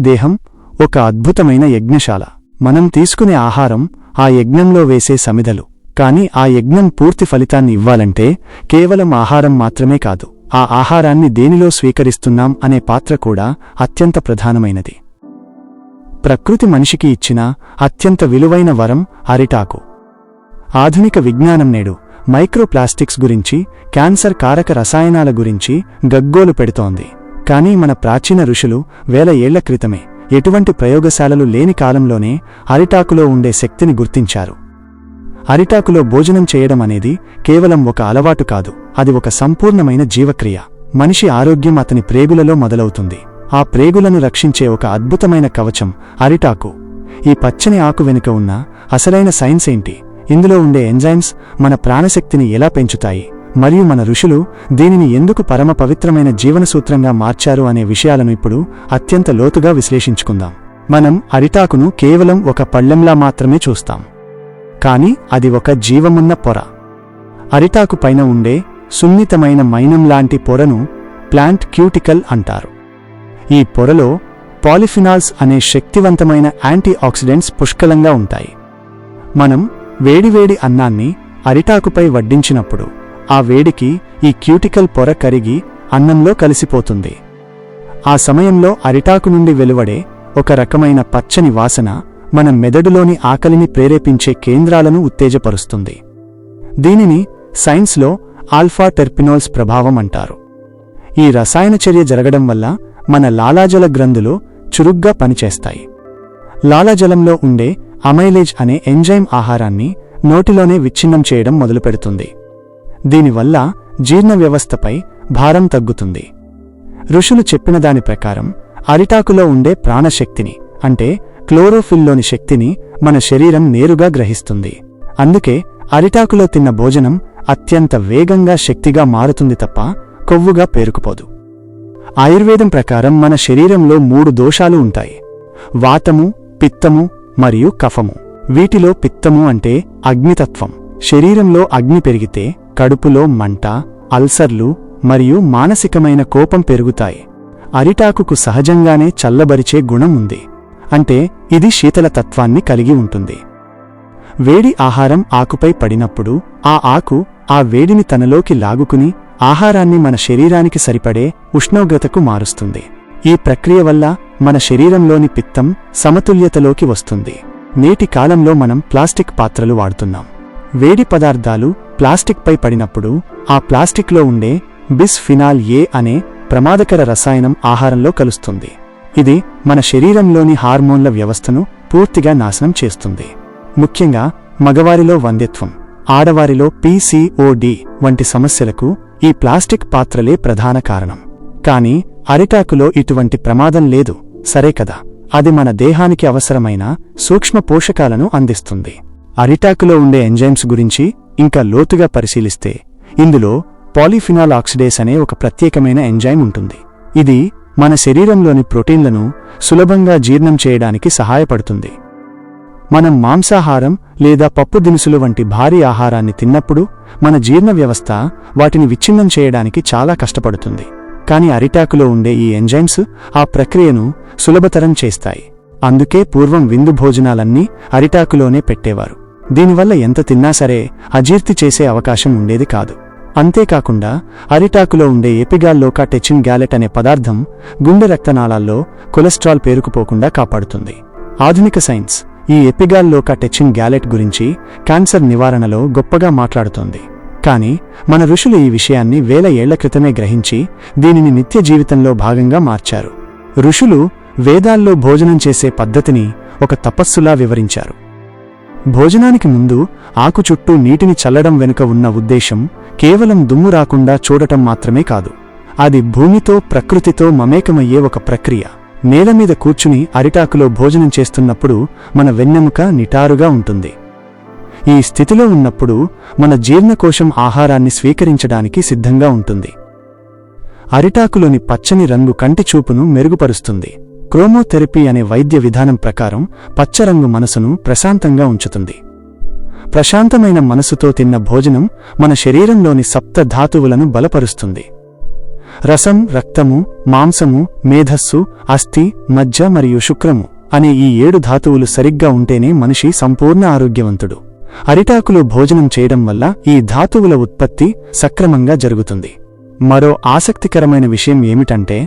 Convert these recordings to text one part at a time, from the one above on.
దేహం ఒక అద్భుతమైన యజ్ఞశాల. మనం తీసుకునే ఆహారం ఆ యజ్ఞంలో వేసే సమిధలు. కాని ఆ యజ్ఞం పూర్తి ఫలితాన్ని ఇవ్వాలంటే కేవలం ఆహారం మాత్రమే కాదు, ఆ ఆహారాన్ని దేనిలో స్వీకరిస్తున్నాం అనే పాత్ర కూడా అత్యంత ప్రధానమైనది. ప్రకృతి మనిషికి ఇచ్చిన అత్యంత విలువైన వరం అరిటాకు. ఆధునిక విజ్ఞానం నేడు మైక్రోప్లాస్టిక్స్ గురించి, క్యాన్సర్ కారక రసాయనాల గురించి గగ్గోలు పెడుతోంది. కానీ మన ప్రాచీన ఋషులు వేల ఏళ్ల క్రితమే, ఎటువంటి ప్రయోగశాలలు లేని కాలంలోనే అరిటాకులో ఉండే శక్తిని గుర్తించారు. అరిటాకులో భోజనం చేయడం అనేది కేవలం ఒక అలవాటు కాదు, అది ఒక సంపూర్ణమైన జీవక్రియ. మనిషి ఆరోగ్యం అతని ప్రేగులలో మొదలవుతుంది. ఆ ప్రేగులను రక్షించే ఒక అద్భుతమైన కవచం అరిటాకు. ఈ పచ్చని ఆకు వెనుక ఉన్న అసలైన సైన్స్ ఏంటి, ఇందులో ఉండే ఎంజైమ్స్ మన ప్రాణశక్తిని ఎలా పెంచుతాయి, మరియు మన ఋషులు దీనిని ఎందుకు పరమ పవిత్రమైన జీవనసూత్రంగా మార్చారు అనే విషయాలను ఇప్పుడు అత్యంత లోతుగా విశ్లేషించుకుందాం. మనం అరిటాకును కేవలం ఒక పళ్ళెంలా మాత్రమే చూస్తాం, కాని అది ఒక జీవమున్న పొర. అరిటాకు పైన ఉండే సున్నితమైన మైనం లాంటి పొరను ప్లాంట్ క్యూటికల్ అంటారు. ఈ పొరలో పాలిఫినాల్స్ అనే శక్తివంతమైన యాంటీ ఆక్సిడెంట్స్ పుష్కలంగా ఉంటాయి. మనం వేడివేడి అన్నాన్ని అరిటాకుపై వడ్డించినప్పుడు ఆ వేడికి ఈ క్యూటికల్ పొర కరిగి అన్నంలో కలిసిపోతుంది. ఆ సమయంలో అరిటాకు నుండి వెలువడే ఒక రకమైన పచ్చని వాసన మన మెదడులోని ఆకలిని ప్రేరేపించే కేంద్రాలను ఉత్తేజపరుస్తుంది. దీనిని సైన్స్లో ఆల్ఫా టెర్పినోల్స్ ప్రభావం అంటారు. ఈ రసాయన చర్య జరగడం వల్ల మన లాలాజల గ్రంథులు చురుగ్గా పనిచేస్తాయి. లాలాజలంలో ఉండే అమైలేజ్ అనే ఎంజైమ్ ఆహారాన్ని నోటిలోనే విచ్ఛిన్నం చేయడం మొదలుపెడుతుంది. దీనివల్ల జీర్ణ వ్యవస్థపై భారం తగ్గుతుంది. ఋషులు చెప్పిన దాని ప్రకారం అరిటాకులో ఉండే ప్రాణశక్తిని, అంటే క్లోరోఫిల్లోని శక్తిని మన శరీరం నేరుగా గ్రహిస్తుంది. అందుకే అరిటాకులో తిన్న భోజనం అత్యంత వేగంగా శక్తిగా మారుతుంది తప్ప కొవ్వుగా పేరుకుపోదు. ఆయుర్వేదం ప్రకారం మన శరీరంలో 3 దోషాలు ఉంటాయి: వాతము, పిత్తము మరియు కఫము. వీటిలో పిత్తము అంటే అగ్నితత్వం. శరీరంలో అగ్ని పెరిగితే కడుపులో మంట, అల్సర్లు మరియు మానసికమైన కోపం పెరుగుతాయి. అరిటాకుకు సహజంగానే చల్లబరిచే గుణం ఉంది, అంటే ఇది శీతల తత్వాన్ని కలిగి ఉంటుంది. వేడి ఆహారం ఆకుపై పడినప్పుడు ఆ ఆకు ఆ వేడిని తనలోకి లాగుకుని ఆహారాన్ని మన శరీరానికి సరిపడే ఉష్ణోగ్రతకు మారుస్తుంది. ఈ ప్రక్రియ వల్ల మన శరీరంలోని పిత్తం సమతుల్యతలోకి వస్తుంది. నేటి కాలంలో మనం ప్లాస్టిక్ పాత్రలు వాడుతున్నాం. వేడి పదార్థాలు ప్లాస్టిక్పై పడినప్పుడు ఆ ప్లాస్టిక్లో ఉండే బిస్ఫినాల్ ఏ అనే ప్రమాదకర రసాయనం ఆహారంలో కలుస్తుంది. ఇది మన శరీరంలోని హార్మోన్ల వ్యవస్థను పూర్తిగా నాశనం చేస్తుంది. ముఖ్యంగా మగవారిలో వంధ్యత్వం, ఆడవారిలో PCOD వంటి సమస్యలకు ఈ ప్లాస్టిక్ పాత్రలే ప్రధాన కారణం. కాని అరిటాకులో ఇటువంటి ప్రమాదం లేదు, సరే కదా. అది మన దేహానికి అవసరమైన సూక్ష్మ పోషకాలను అందిస్తుంది. అరిటాకులో ఉండే ఎంజైమ్స్ గురించి ఇంకా లోతుగా పరిశీలిస్తే ఇందులో పాలిఫినాల్ ఆక్సిడేస్ అనే ఒక ప్రత్యేకమైన ఎంజైమ్ ఉంటుంది. ఇది మన శరీరంలోని ప్రోటీన్లను సులభంగా జీర్ణం చేయడానికి సహాయపడుతుంది. మనం మాంసాహారం లేదా పప్పు దినుసులు వంటి భారీ ఆహారాన్ని తిన్నప్పుడు మన జీర్ణ వ్యవస్థ వాటిని విచ్ఛిన్నం చేయడానికి చాలా కష్టపడుతుంది. కాని అరిటాకులో ఉండే ఈ ఎంజైమ్స్ ఆ ప్రక్రియను సులభతరం చేస్తాయి. అందుకే పూర్వం విందు భోజనాలన్నీ అరిటాకులోనే పెట్టేవారు. దీనివల్ల ఎంత తిన్నా సరే అజీర్తి చేసే అవకాశం ఉండేది కాదు. అంతేకాకుండా అరిటాకులో ఉండే ఎపిగాల్లోకా టెచిన్ గ్యాలెట్ అనే పదార్థం గుండె రక్తనాళాల్లో కొలెస్ట్రాల్ పేరుకుపోకుండా కాపాడుతుంది. ఆధునిక సైన్స్ ఈ ఎపిగాల్లోకా టెచిన్ గ్యాలెట్ గురించి క్యాన్సర్ నివారణలో గొప్పగా మాట్లాడుతోంది. కాని మన ఋషులు ఈ విషయాన్ని వేల ఏళ్ల క్రితమే గ్రహించి దీనిని నిత్య జీవితంలో భాగంగా మార్చారు. ఋషులు వేదాల్లో భోజనం చేసే పద్ధతిని ఒక తపస్సులా వివరించారు. భోజనానికి ముందు ఆకు చుట్టూ నీటిని చల్లడం వెనుక ఉన్న ఉద్దేశం కేవలం దుమ్ము రాకుండా చూడటం మాత్రమే కాదు, అది భూమితో ప్రకృతితో మమేకమయ్యే ఒక ప్రక్రియ. నేలమీద కూర్చుని అరిటాకులో భోజనం చేస్తున్నప్పుడు మన వెన్నెముక నిటారుగా ఉంటుంది. ఈ స్థితిలో ఉన్నప్పుడు మన జీర్ణకోశం ఆహారాన్ని స్వీకరించడానికి సిద్ధంగా ఉంటుంది. అరిటాకులోని పచ్చని రంగు కంటి చూపును మెరుగుపరుస్తుంది. క్రోమోథెరపీ అనే వైద్య విధానం ప్రకారం పచ్చరంగు మనసును ప్రశాంతంగా ఉంచుతుంది. ప్రశాంతమైన మనసుతో తిన్న భోజనం మన శరీరంలోని సప్త ధాతువులను బలపరుస్తుంది. రసం, రక్తము, మాంసము, మేధస్సు, అస్థి, మజ్జ మరియు శుక్రము అనే ఈ 7 ధాతువులు సరిగ్గా ఉంటేనే మనిషి సంపూర్ణ ఆరోగ్యవంతుడు. అరిటాకులో భోజనం చేయడం వల్ల ఈ ధాతువుల ఉత్పత్తి సక్రమంగా జరుగుతుంది. మరో ఆసక్తికరమైన విషయం ఏమిటంటే,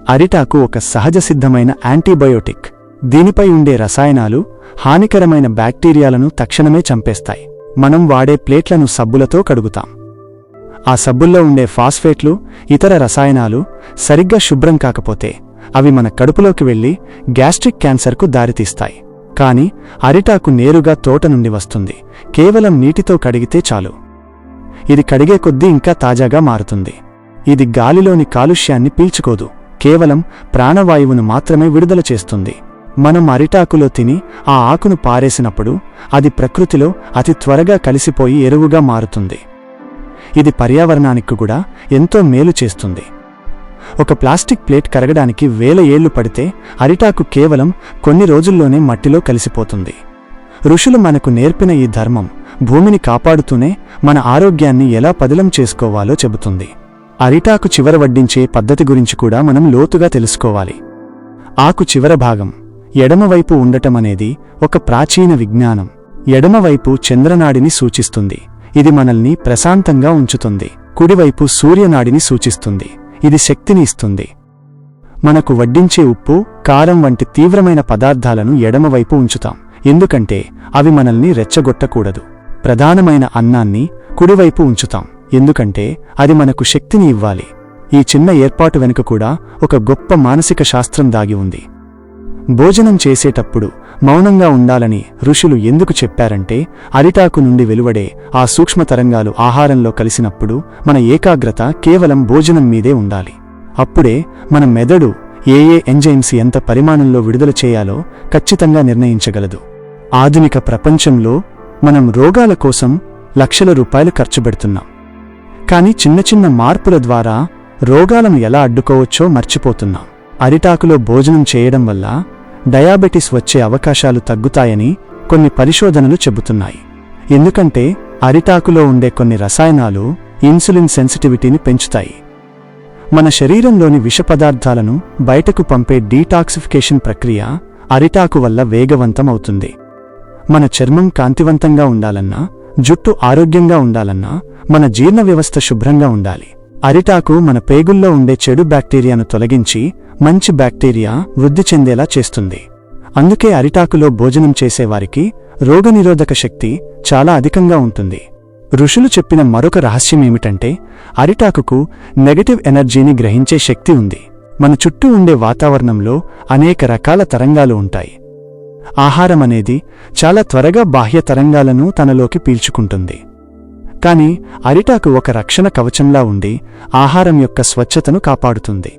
అరిటాకు ఒక సహజసిద్ధమైన యాంటీబయోటిక్. దీనిపై ఉండే రసాయనాలు హానికరమైన బ్యాక్టీరియాలను తక్షణమే చంపేస్తాయి. మనం వాడే ప్లేట్లను సబ్బులతో కడుగుతాం. ఆ సబ్బుల్లో ఉండే ఫాస్ఫేట్లు, ఇతర రసాయనాలు సరిగ్గా శుభ్రం కాకపోతే అవి మన కడుపులోకి వెళ్లి గ్యాస్ట్రిక్ క్యాన్సర్కు దారితీస్తాయి. కాని అరిటాకు నేరుగా తోట నుండి వస్తుంది. కేవలం నీటితో కడిగితే చాలు. ఇది కడిగే కొద్దీ ఇంకా తాజాగా మారుతుంది. ఇది గాలిలోని కాలుష్యాన్ని పీల్చుకోదు, కేవలం ప్రాణవాయువును మాత్రమే విడుదల చేస్తుంది. మనం అరిటాకులో తిని ఆ ఆకును పారేసినప్పుడు అది ప్రకృతిలో అతి త్వరగా కలిసిపోయి ఎరువుగా మారుతుంది. ఇది పర్యావరణానికి కూడా ఎంతో మేలు చేస్తుంది. ఒక ప్లాస్టిక్ ప్లేట్ కరగడానికి 1000 ఏళ్లు పడితే అరిటాకు కేవలం కొన్ని రోజుల్లోనే మట్టిలో కలిసిపోతుంది. ఋషులు మనకు నేర్పిన ఈ ధర్మం భూమిని కాపాడుతూనే మన ఆరోగ్యాన్ని ఎలా పదిలం చేసుకోవాలో చెబుతుంది. అరిటాకు చివర వడ్డించే పద్ధతి గురించి కూడా మనం లోతుగా తెలుసుకోవాలి. ఆకు చివర భాగం ఎడమవైపు ఉండటమనేది ఒక ప్రాచీన విజ్ఞానం. ఎడమవైపు చంద్రనాడిని సూచిస్తుంది. ఇది మనల్ని ప్రశాంతంగా ఉంచుతుంది. కుడివైపు సూర్యనాడిని సూచిస్తుంది. ఇది శక్తిని ఇస్తుంది. మనకు వడ్డించే ఉప్పు, కారం వంటి తీవ్రమైన పదార్థాలను ఎడమవైపు ఉంచుతాం, ఎందుకంటే అవి మనల్ని రెచ్చగొట్టకూడదు. ప్రధానమైన అన్నాన్ని కుడివైపు ఉంచుతాం, ఎందుకంటే అది మనకు శక్తిని ఇవ్వాలి. ఈ చిన్న ఏర్పాటు వెనుక కూడా ఒక గొప్ప మానసిక శాస్త్రం దాగి ఉంది. భోజనం చేసేటప్పుడు మౌనంగా ఉండాలని ఋషులు ఎందుకు చెప్పారంటే, అరిటాకు నుండి వెలువడే ఆ సూక్ష్మ తరంగాలు ఆహారంలో కలిసినప్పుడు మన ఏకాగ్రత కేవలం భోజనం మీదే ఉండాలి. అప్పుడే మన మెదడు ఏ ఎంజైమ్స్ ఎంత పరిమాణంలో విడుదల చేయాలో ఖచ్చితంగా నిర్ణయించగలదు. ఆధునిక ప్రపంచంలో మనం రోగాల కోసం లక్షల రూపాయలు ఖర్చుపెడుతున్నాం. కానీ చిన్న చిన్న మార్పుల ద్వారా రోగాలను ఎలా అడ్డుకోవచ్చో మర్చిపోతున్నాం. అరిటాకులో భోజనం చేయడం వల్ల డయాబెటిస్ వచ్చే అవకాశాలు తగ్గుతాయని కొన్ని పరిశోధనలు చెబుతున్నాయి. ఎందుకంటే అరిటాకులో ఉండే కొన్ని రసాయనాలు ఇన్సులిన్ సెన్సిటివిటీని పెంచుతాయి. మన శరీరంలోని విష పదార్థాలను బయటకు పంపే డీటాక్సిఫికేషన్ ప్రక్రియ అరిటాకు వల్ల వేగవంతం అవుతుంది. మన చర్మం కాంతివంతంగా ఉండాలన్నా, జుట్టు ఆరోగ్యంగా ఉండాలన్నా మన జీర్ణ వ్యవస్థ శుభ్రంగా ఉండాలి. అరిటాకు మన పేగుల్లో ఉండే చెడు బ్యాక్టీరియాను తొలగించి మంచి బ్యాక్టీరియా వృద్ధి చెందేలా చేస్తుంది. అందుకే అరిటాకులో భోజనం చేసేవారికి రోగనిరోధక శక్తి చాలా అధికంగా ఉంటుంది. ఋషులు చెప్పిన మరొక రహస్యమేమిటంటే, అరిటాకుకు నెగటివ్ ఎనర్జీని గ్రహించే శక్తి ఉంది. మన చుట్టూ ఉండే వాతావరణంలో అనేక రకాల తరంగాలు ఉంటాయి. ఆహారం అనేది చాలా త్వరగా బాహ్య తరంగాలను తనలోకి పీల్చుకుంటుంది. కాని అరిటాకు ఒక రక్షణ కవచంలా ఉండి ఆహారం యొక్క స్వచ్ఛతను కాపాడుతుంది.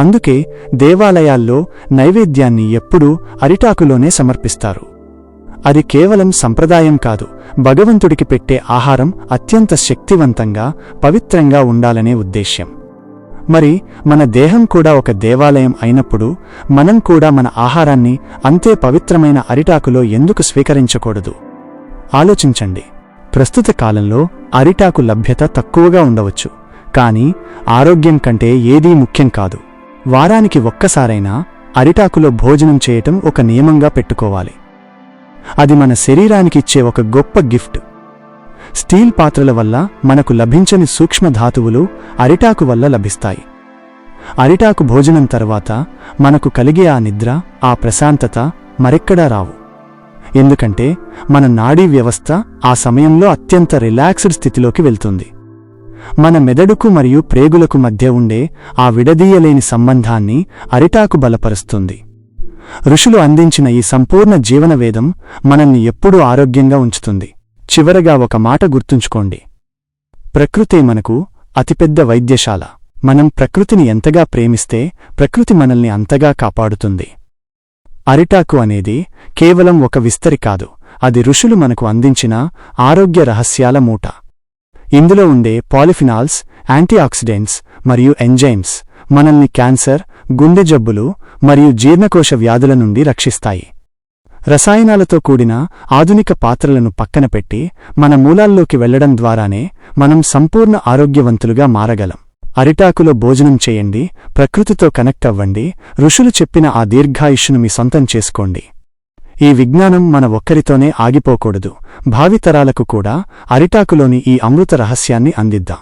అందుకే దేవాలయాల్లో నైవేద్యాన్ని ఎప్పుడూ అరిటాకులోనే సమర్పిస్తారు. అది కేవలం సంప్రదాయం కాదు, భగవంతుడికి పెట్టే ఆహారం అత్యంత శక్తివంతంగా, పవిత్రంగా ఉండాలనే ఉద్దేశ్యం. మరి మన దేహం కూడా ఒక దేవాలయం అయినప్పుడు మనం కూడా మన ఆహారాన్ని అంతే పవిత్రమైన అరిటాకులో ఎందుకు స్వీకరించకూడదు? ఆలోచించండి. ప్రస్తుత కాలంలో అరిటాకు లభ్యత తక్కువగా ఉండవచ్చు, కానీ ఆరోగ్యం కంటే ఏదీ ముఖ్యం కాదు. వారానికి ఒక్కసారైనా అరిటాకులో భోజనం చేయటం ఒక నియమంగా పెట్టుకోవాలి. అది మన శరీరానికి ఇచ్చే ఒక గొప్ప గిఫ్ట్. స్టీల్ పాత్రల వల్ల మనకు లభించని సూక్ష్మధాతువులు అరిటాకు వల్ల లభిస్తాయి. అరిటాకు భోజనం తర్వాత మనకు కలిగే ఆ నిద్ర, ఆ ప్రశాంతత మరెక్కడా రావు. ఎందుకంటే మన నాడీ వ్యవస్థ ఆ సమయంలో అత్యంత రిలాక్స్డ్ స్థితిలోకి వెళ్తుంది. మన మెదడుకు మరియు ప్రేగులకు మధ్య ఉండే ఆ విడదీయలేని సంబంధాన్ని అరిటాకు బలపరుస్తుంది. ఋషులు అందించిన ఈ సంపూర్ణ జీవనవేదం మనల్ని ఎప్పుడూ ఆరోగ్యంగా ఉంచుతుంది. చివరగా ఒక మాట గుర్తుంచుకోండి. ప్రకృతే మనకు అతిపెద్ద వైద్యశాల. మనం ప్రకృతిని ఎంతగా ప్రేమిస్తే ప్రకృతి మనల్ని అంతగా కాపాడుతుంది. అరిటాకు అనేది కేవలం ఒక విస్తరి కాదు, అది ఋషులు మనకు అందించిన ఆరోగ్య రహస్యాల మూట. ఇందులో ఉండే పాలిఫినాల్స్, యాంటీఆక్సిడెంట్స్ మరియు ఎంజైమ్స్ మనల్ని క్యాన్సర్, గుండె జబ్బులు మరియు జీర్ణకోశ వ్యాధుల నుండి రక్షిస్తాయి. రసాయనాలతో కూడిన ఆధునిక పాత్రలను పక్కన పెట్టి మన మూలాల్లోకి వెళ్లడం ద్వారానే మనం సంపూర్ణ ఆరోగ్యవంతులుగా మారగలం. అరిటాకులో భోజనం చేయండి, ప్రకృతితో కనెక్ట్ అవ్వండి, ఋషులు చెప్పిన ఆ దీర్ఘాయుష్ను మీ సొంతం చేసుకోండి. ఈ విజ్ఞానం మన ఒక్కరితోనే ఆగిపోకూడదు, భావితరాలకు కూడా అరిటాకులోని ఈ అమృత రహస్యాన్ని అందిద్దాం.